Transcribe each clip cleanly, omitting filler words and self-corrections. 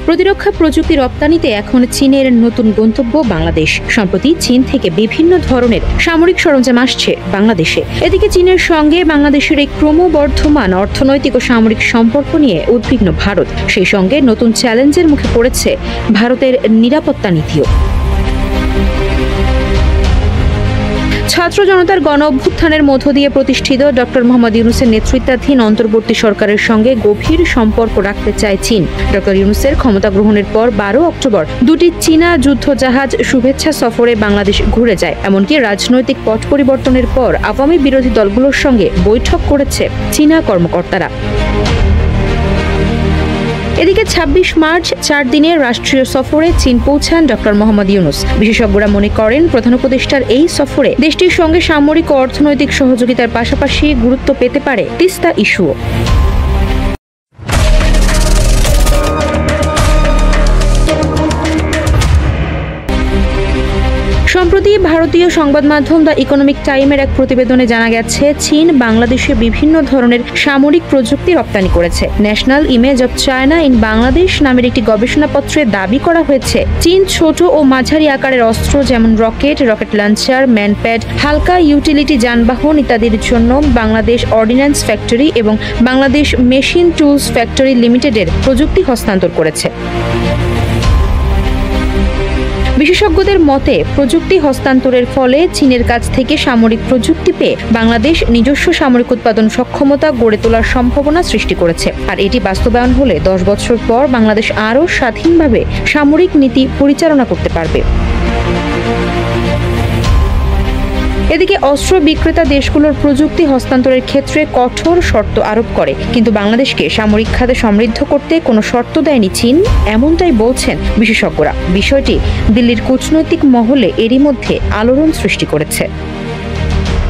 প্রতিরক্ষা প্রযুক্তি রপ্তানিতে এখন চীনের নতুন গন্তব্য বাংলাদেশ। সম্প্রতি চীন থেকে বিভিন্ন ধরনের সামরিক সরঞ্জাম আসছে বাংলাদেশে। এদিকে চীনের সঙ্গে বাংলাদেশের এই ক্রমবর্ধমান অর্থনৈতিক ও সামরিক সম্পর্ক নিয়ে উদ্বিগ্ন ভারত। সেই সঙ্গে নতুন চ্যালেঞ্জের মুখে পড়েছে ভারতের নিরাপত্তা নীতিও। ছাত্র জনতার গণ অভ্যুত্থানের মধ্য দিয়ে প্রতিষ্ঠিত ডক্টর মোহাম্মদ ইউনূসের নেতৃত্বাধীন অন্তর্বর্তী সরকারের সঙ্গে গভীর সম্পর্ক রাখতে চায় চীন। ডক্টর ইউনূসের ক্ষমতা গ্রহণের পর 12 অক্টোবর দুটি চীনা যুদ্ধজাহাজ শুভেচ্ছা সফরে বাংলাদেশ ঘুরে যায়। এমনকি রাজনৈতিক পট পরিবর্তনের পর আওয়ামী বিরোধী দলগুলোর সঙ্গে বৈঠক করেছে চীনা কর্মকর্তারা। এদিকে 26 মার্চ 4 দিনের রাষ্ট্রীয় সফরে চীন পৌঁছান ডক্টর মোহাম্মদ ইউনূস। বিশেষজ্ঞরা মনে করেন, প্রধান উপদেষ্টার এই সফরে দেশটির সঙ্গে সামরিক ও অর্থনৈতিক সহযোগিতার পাশাপাশি গুরুত্ব পেতে পারে তিস্তা ইস্যুও। সম্প্রতি ভারতীয় সংবাদ মাধ্যম দ্য ইকোনমিক টাইমের এক প্রতিবেদনে জানা গেছে, চীন বাংলাদেশে বিভিন্ন ধরনের সামরিক প্রযুক্তি রপ্তানি করেছে। National image of China in Bangladesh নামের একটি গবেষণাপত্রে দাবি করা হয়েছে, চীন ছোট ও মাঝারি আকারের অস্ত্র যেমন রকেট লঞ্চার, ম্যানপ্যাড, হালকা ইউটিলিটি যানবাহন ইত্যাদির জন্য বাংলাদেশ অর্ডিন্যান্স ফ্যাক্টরি এবং বাংলাদেশ মেশিন টুলস ফ্যাক্টরি লিমিটেডের প্রযুক্তি হস্তান্তর করেছে। বিশেষজ্ঞদের মতে, প্রযুক্তি হস্তান্তরের ফলে চীনের কাছ থেকে সামরিক প্রযুক্তি পেয়ে বাংলাদেশ নিজস্ব সামরিক উৎপাদন সক্ষমতা গড়ে তোলার সম্ভাবনা সৃষ্টি করেছে। আর এটি বাস্তবায়ন হলে 10 বছর পর বাংলাদেশ আরও স্বাধীনভাবে সামরিক নীতি পরিচালনা করতে পারবে। এদিকে অস্ত্র বিক্রেতা দেশগুলোর প্রযুক্তি হস্তান্তরের ক্ষেত্রে কঠোর শর্ত আরোপ করে, কিন্তু বাংলাদেশকে সামরিক খাতে সমৃদ্ধ করতে কোনো শর্ত দেয়নি চীন, এমনটাই বলছেন বিশেষজ্ঞরা। বিষয়টি দিল্লির কূটনৈতিক মহলে এরই মধ্যে আলোড়ন সৃষ্টি করেছে।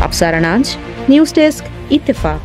আফসারা নাজ, নিউজ ডেস্ক, ইত্তেফাক।